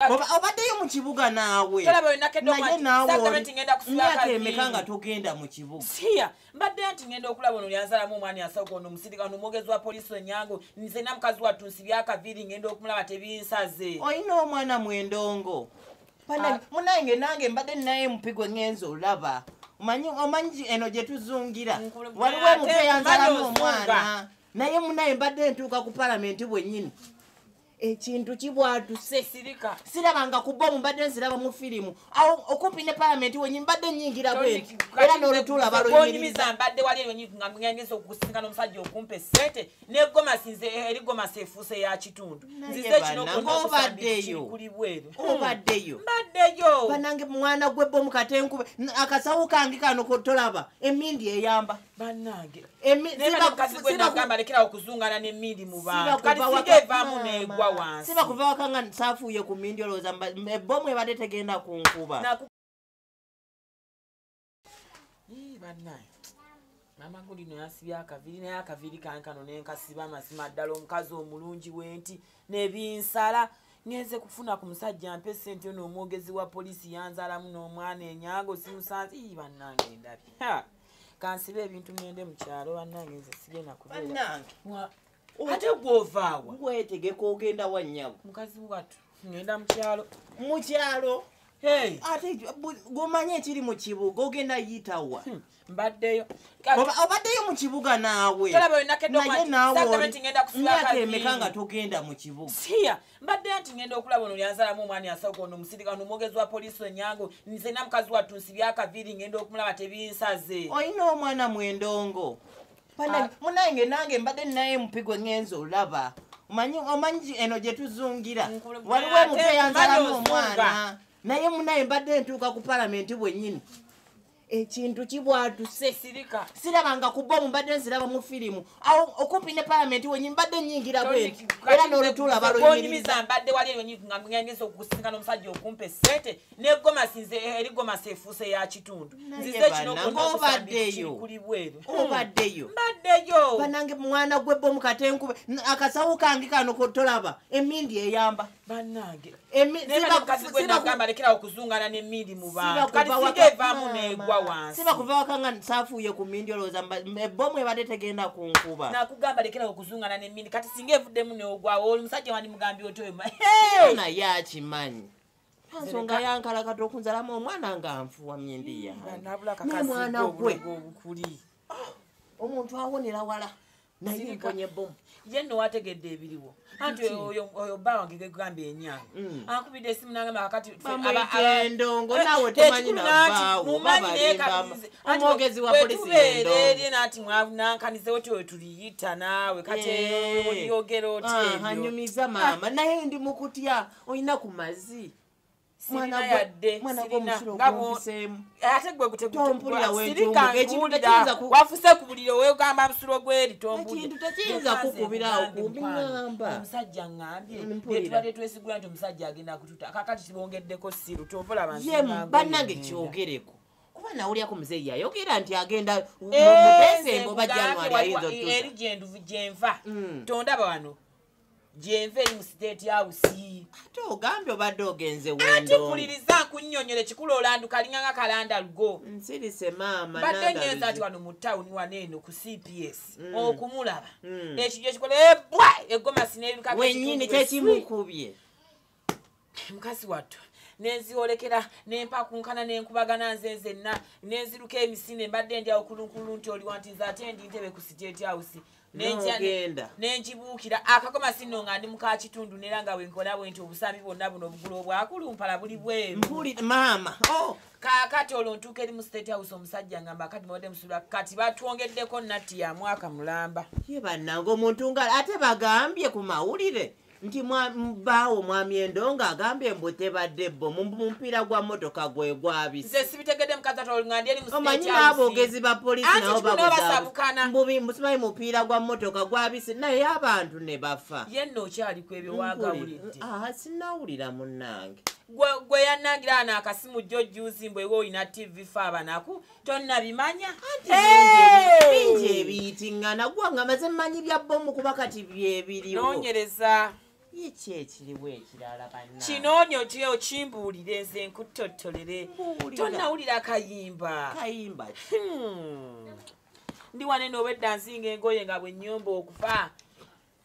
Obaddeyo mu kibuga naawe. Naye naawe myaka emeka nga togenda mu kibuga. Siya, mbadde nti ngenda okulaba ono lyanzalamu omwana yasooka ono omusirika ono omwogezi wa poliisi Onyango nze na mukazi wattu nsibye akaviri ngenda okumulaba tebinsaze. Olina omwana mwendongo. Munange nange mbadde naye mupigwe ngenza olaba. Omanyi eno gye tuzungira. Waliwo omupe yanzalamu omwana. Naye munaye mbadde ntuuka ku palamenti bwennyini. Ekintu kibwaduse sirika sirabanga ku bomu mbadde nziraba mu firimu awo okumpi ne palamenti wenyi mbadde nyingira bwenti era n'olutuula baluyimiriza mbadde wali eyo ngangeza okusinga n'omusajja okumpe sente n'eggoma sinze eri goma seefuuse ya kitundu nzize kino obaddeyo mbaddeyo banange mwana gwe bomu katenkube akasawo kange kano kotolaba emindi eyamba bannange sibagamba lekera okuzungana n'emindi mu bantu kati singevaamu negwa wansi siba kuva wakanga nsafuye ku mindi olowooza ebbomu ebadde tegenda kunkuba bannaye mama gulino yasibye akaviri naye akaviri kankano nenkasiba amazima ddala omukazi omulungi wenti nebinsala ngenze kufuna ku musajja mpe sente ono omwogezi wa poliisi yanzalamu n'omwana enyango simusanze bannange ndabye kansiba ebintu ngende mu kyalo bannange nze sigenda kubeera ate gwovaawa wetegeka ogenda wannyago mukazi wattu ngenda mu kyalo ate gomanye ekiri mu kibuga ogenda yitawa mbaddeyo obaddeyo mu kibuga naawe naye naawe myaka emeka nga togenda mu kibuga siya mbadde nti ngenda okulaba ono lyanzalamu omwana yasooka ono omusirika ono omwogezi wa poliisi Onyango nze na mukazi wattu nsibye akaviri ngenda okumulaba tebinsaze olina omwana mwendongo munange nange mbadde naye mupigwe ngenza olaba omanyi eno gye tuzungira waliwo omupe yanzalamu omwana naye munaye mbadde ntuuka ku palamenti bwennyini ekintu kibwaduse sirika sirabanga ku bomu mbadde nziraba mu firimu awo okumpi ne palamenti wenyi mbadde nyingira bwenti era n'olutuula baluyimiriza mbadde wali eyo ngangeza okusinga n'omusajja okumpe sente n'eggoma sinze eri goma seefuuse ya kitundu nzize kino obaddeyo banange mwana gwe bomu katenkube akasawo kange kano kotolaba emindi eyamba bannange sibagamba lekera okuzungana n'emindi mu bantu kati singevaamu negwa wansi siba kuva wakanga nsafuye ku mindi olowooza ebbomu ebadde tegenda kunkuba nakugamba lekera okuzungana n'emindi kati singa evuddemu neogwawo oli musajja wandimugambye otyo naye akimanyi nsonga yankalakata okunzalamu omwana nga nfuwa myindi yange mwana gwe omuntu awonera wala naye mponye ebbomu ye nno wategedde ebiriwo anti oyo bba wange gegambye enyango ankubidde esimu nangamba kakati endongo naawe tomanyi nabbaawo omwogezi wa polisi endongo nati nankanizewo ti we tuliyita naawe kati oliyogera otyo anyumiza maama naye ndi mukutya olina ku mazzi mwana gw'omusiro gwompiseemu ate gwe wafuse ku buliro wegamba musiro gweri ekintu tekiyinza kukubirawo kumbiŋamba omusajja ŋŋambye tubadde twesigula nti omusajja agenda kututa kakati kibongeddeko siru tovola bannange kyogereko kuba nawulyako muzeeyi yayogera nti agenda mu Desemba oba January ayinza otuusa eri gyenduvu gyenva tondaba wano gyenva eri mu state house ate ogambye obadde ogenze ati mpuliriza nkunnyonnyola ekikulu olanduka linganga kalanda lugo nsirise maama badde ngenza ati wano mu tawuni waneeno ku CPS okumulaba ekijjo ekikola ebwa eggoma sineeruka wennyini kyekimukubye mukazi wattu nenziolekera nempakunkana nenkubagana nze nzenna nenziruka emisinde mbadde ndyawo kulunkulu nti oli wanti nze ate ndi ntebe ku state house nenkibuukira akagoma sinno nga ndi muka kitundu nera nga wenkola bwenti obusambi bwonna buno obugulu obwakulumpala buli bweru maama kakati olwo ntuuka eri mu state house omusajja ngamba kati mubadde musula kati batwongeddeko natti ya mwaka mulamba ye bannange omuntu nga ate bagambye ku mawulire nti baawo mwami endongo agambye mbu tebadde bbo mumpiira gwa motoka gwe gwabise nze sibitegedde mukazi ate olingandi eri mu state house omanyi n'aboogezi ba polisi nabo bagusabukana musimanyi mupiira gwa motoka gwabise naye abantu ne bafa ye nno okyali ku ebyo wagawulidde sinnawulira munnange gwe yannangira ana akasimu jjo juzi mbwe ewe olina TV faabanaku tonnabimanya bingi ebiyitingana gwanga maze mmanyi bya bbomu kuba kati byebiriwo noonyereza Iki ekiriwo ekirala banna. Kinoonyo kyo kimbuulire nze nkuttotolere. Tonnawulira kayimba. Kayimba ki? Ndi wane n'obwedda nzinga engoye nga bwe nnyomba okufa.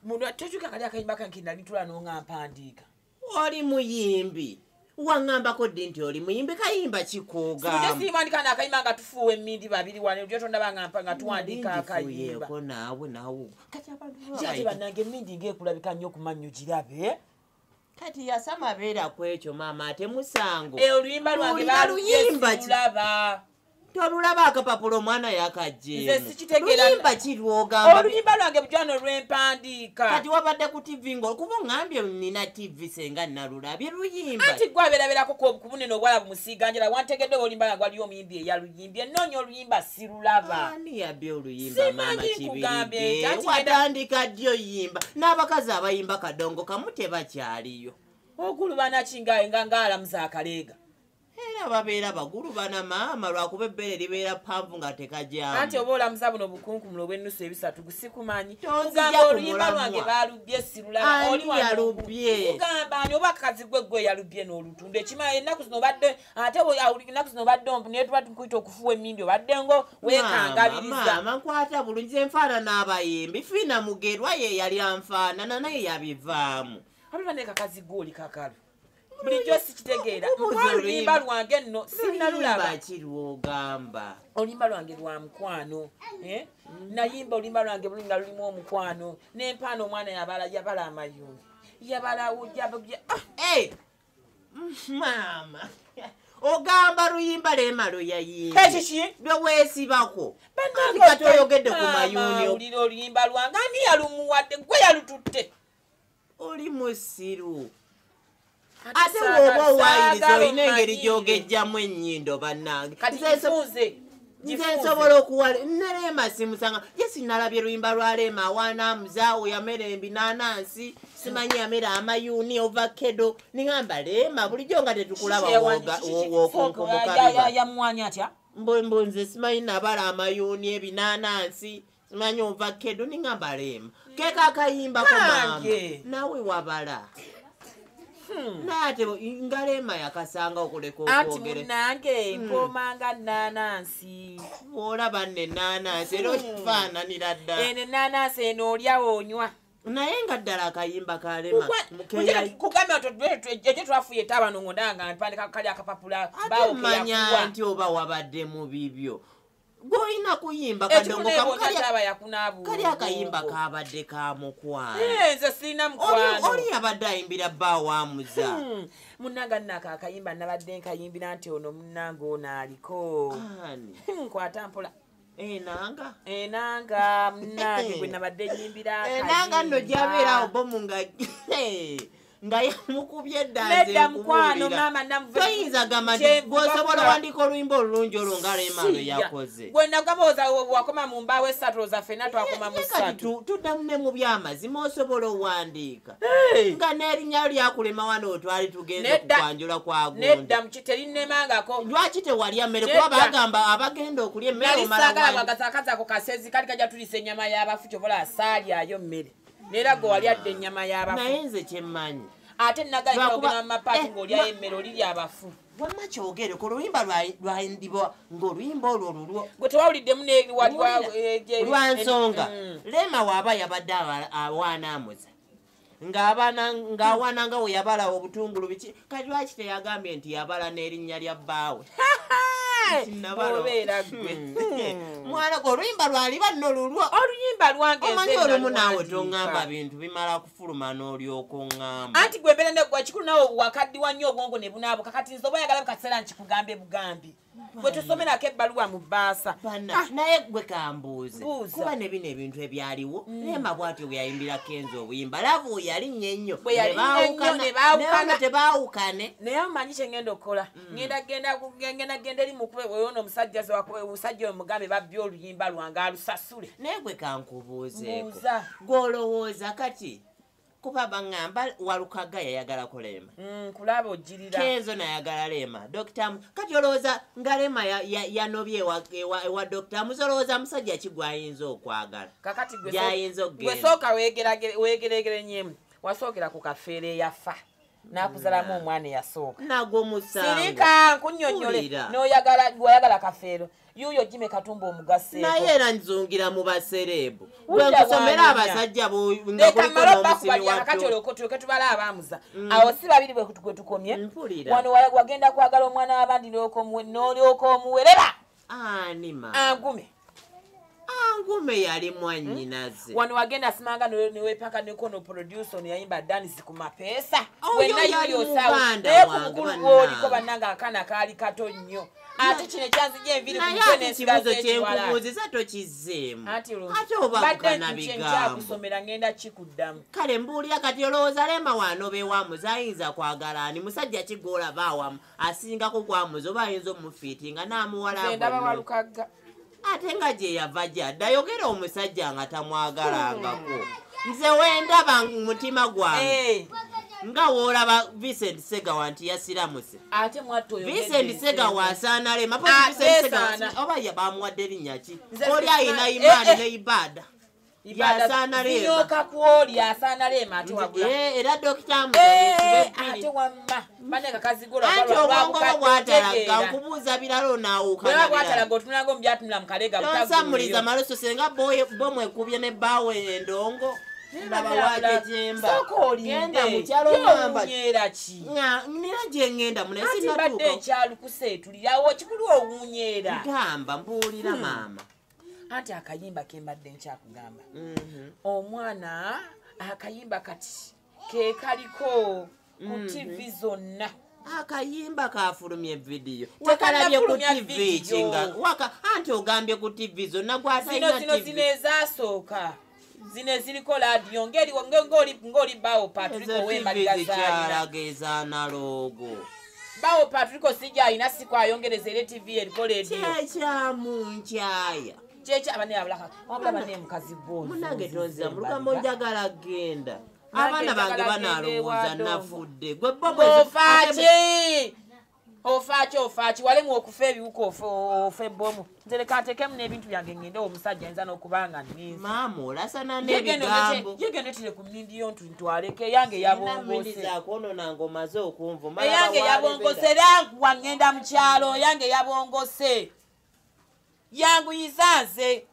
Mundu tokyuka kali akayimba kange nalitula n'onga mpandiika. Oli muyimbi. Wangambako ddi nti oli muyimbi kayimba kikooga. Sinje simandika n'akayimba nga tufuuwa emmindi babiri wane ojja tondaba nga tuwandiika akayimba. Naawe. Kati abantu Kyati bannange emmindi ng'ekulabika nnyo ku mannyo girabe. Kati yasamabeera ku ekyo maama ate musango. Oluyimba lwange baluyimba tolulaba akapapulo omwana yakajje. Nze sikitegeera. Luyimba kirwogamba. Oluyimba lwange bujwano lw'empandiika. Kati wabadde ku TV ng'okuba ngambye nina TV senga nalulabye luyimba. Anti gwabeerabeerako ku bunene obwala bumusiiganjira wantegedde oluyimba nga gwali omuyimbi eyaluyimbye ennoonya oluyimba sirulaba. Ani yabye oluyimba maama kugambye kibirige watandika ddyo yimba n'abakazi abayimba kadongo kamu tebakyaliyo. Ogulubana kingaye nga ng'alamuza akaleega. Era babeera bagulu bana maama lwakuba ebbere libeera ppanvu nga tekajyamu. Anti oba olamuza buno bukunkumula obw'ennusu ebisatu gusikumanyi. Kugamba oluyimba lwange baalubye sirulaba. Oli yalubye. Kugamba ani oba akazi gwe yalubye n'olutundu ekimanyi ennaku zino obadde ate ennaku zino obadde naye tuba tukuyita okufuwa emmindi obadde ngo weekangabiriza. Maama nkwata bulungi ze nfaanana abayimbi Fiina Mugerwa ye yali anfaanana naye yabivaamu. Abaliba kakazi gw'oli kakalu. Bulijjo sikitegeera. Oluyimba lwange nno sinnalulaba. Kirwogamba. Oluyimba lwange lwa mukwano. Nayimba oluyimba lwange bulungi nga lulimu omukwano. N'empaana omwana yabala amayungu. Yabala ujjabya. Maama. Ogamba luyimba leemalo yayimba. Ekiki? Lwe weesibako. Kati oyogedde ku mayuuni. Olira oluyimba lwange ani yalumuwadde gwe yalututte. Oli musiru. Ate woba owayiriza olina engeri gy'ogejjamu ennyindo bannange. Kati gifuuze. Nze nsobola okuwala Leema simusanga ye sinnalabye luyimba lwa Leema awaanamuzaawo yamera embinaanansi simanyi yamera amayuuni ovakedo ningamba Leema bulijjo nga tetukulaba wookunkumukaliba yamwanya atya mbombo nze simanyi nabala amayuuni ebinaanansi simanyi ovakedo ningamba Leema keeka akayimbako maama naawe wabala Nate nga Leema yakasanga okuleka okwogere. Anti munange mpomanga nnanansi. Olaba nne nnanansi era okifaananira ddala. Eno ennanansi eno olya onywa. Naye nga ddala akayimba ka Leema. Kugambya ekyo twafuye tabano ngondanga mpandika kali akapapula bawo manya nti oba wabadde mu bibyo. Goina kuyimba kadongo kali akayimba kabadde ka mukwano. Nze sina mukwano. Oli yabadde ayimbira bba wamuza. Munnanga nnaka akayimba nabadde nkayimbira nti ono munnanga ono aliko. Nkwata mpola. Enanga munnange gwe nabadde nyimbira akayimba. Enanga nno gyabeerawo bomu nga yamukubye eddanze mukwano mama namuve toyinza gamba nti gwosobola wandika oluyimba olulungi olwo nga Leema yakoze gwe nagaboza wakoma mu mbaawo esatu za ffenna twakoma mu ssatu tuddamu ne mu by'amazima osobola owandiika nga n'erinnya lyakulema wano otwali tugenze kukwanjula kwa gundi nedda mukiterinnemangako lwaki tewalya mmere kuba bagamba abagenda okulya emmere omala akazi kasezi kali kajja tulisa ennyama y'abafu kyobola asaali ayo mmere neera gwe wali adde ennyama y'abafu naye nze kyemmanyi ate nagayita ogenda mu mapaati ng'olyayo emmere olirya abafu wamma kyogere ku luyimba lwandibwa ng'oluyimba olwo lulwo gwe tewawuliddemu lwa nsonga Leema waaba yabadde awaanaamuza ng'awaana nga we yabala obutungulu biki kati lwaki teyagambye nti yabala n'erinnya lya bbaawe obeera gwe mwana gwe oluyimba lwaliba nno lulwo oluyimba lwange omanyi olumu naawe toŋŋamba bintu bimala kufuluma n'olyoka oŋŋamba anti gwe mbeera negwa kikulu naawe wakaddiwa nnyo obwongo ne bunaabuka kati nze oba oyagala bukaseera nkikugambe bugambi gwe tusomerako ebbaluwa mu bbaasa naye gwe kambuuze kuba ne bino ebintu ebyaliwo Leema bw'atyo bwe yayimbirako enzo obuyimba laavu yalinnya ennyo ne tebaawukane naye omanyi kye ngenda okukola ngenda eri mukube oyona omusajja oyo mugambe babbye oluyimba lwange alusasule naye gwe kankubuuzeeko gw'olowooza kati kuba baŋŋamba Walukaga yayagalako Leema kulaba ojjirira Kenzo nayagala Leema Dr. kati olowooza nga Leema yanobye ewa Dr. Olowooza musajja ki gw'ayinza okwagala kakati gy'ayinza okugenda gwe sooka weegeregere nyemu wasookera ku kafeere yafa nakuzalamu omwana eyasooka nago musango sirika nkunyonyole wayagala kafeero yuyo Jimmy Katumba omugaseeko naye era nzungira mu baserebu bwenkusomera abasajja ngakulikakatyoke tubala abaamuza awo si babiri bwe tukomye wano wagenda kwagala omwana w'abandi n'olyoka omuwerera anima angume yali mwannyinaze wano wagenda simanga newepaka nekono producer neyayimba danisi ku mapeesa wenna yuyosawo naye ku mukulu gwoliko bannanga akana kaali kato nnyo ate kino ekyanzija enviri kibuzo kyenkubuuziza tokizeemu ate obakukana bigambo ngenda kikuddamu kale mbuulira kati olowooza lema wanobe wamuze ayinza kwagala ani musajja kigoola baawamu asingako gwamuze oba ayinza omufiitinga n'amuwala ate nga gye yava gyadda yogera omusajja nga tamwagalangako nze wendaba mutima gwange nga woolaba Vincent Segawa nti yasiramuse Vincent Segawa asaana lema oba bamuwadde erinnya ki oli ayina imaani ne ibada yasaana lema era dokita ate wamma baneka kazigula anti obwongo bwatalaga nkubuuza birala onaawukanonsamuliza maloso senga bo mwekubye ne bbaawe endongo ndaba waajejemba genda mukyalo omwamba nira gye ŋŋenda munebadde ekyalukuseetulirawo kikulu owunyeera gamba mbuulira maama anti akayimba kembadde nkyakugamba omwana akayimba kati ke kaliko ku TV zonna akayimba kafulumye vidiyo wakalabye ku TV kinga anti ogambye ku TV zonna zino ezasooka zino eziriko laadiyo ng'oli bawo patuliko wemaligazaalageeza analoogo bawo patuliko sijja alina sikwayongereza era TV eriko leediyo kyekyamunkyaya abane mukazi munange tonzira mulugambo njagala genda abaana bange banaalowooza nafudde ofaaki walemu okufa ebiwuka ofa ebbomu nze leka nteekemu n'ebintu byange ngende omusajja ayinza n'okubanga nninzi maama olasana n'ebigambo yegendetire ku nnimbiyo ntwaleko eyange yabongoseakononanga omaze okunvuma eyange yabongose era wangenda mu kyalo eyange yabongose yanguyiza nze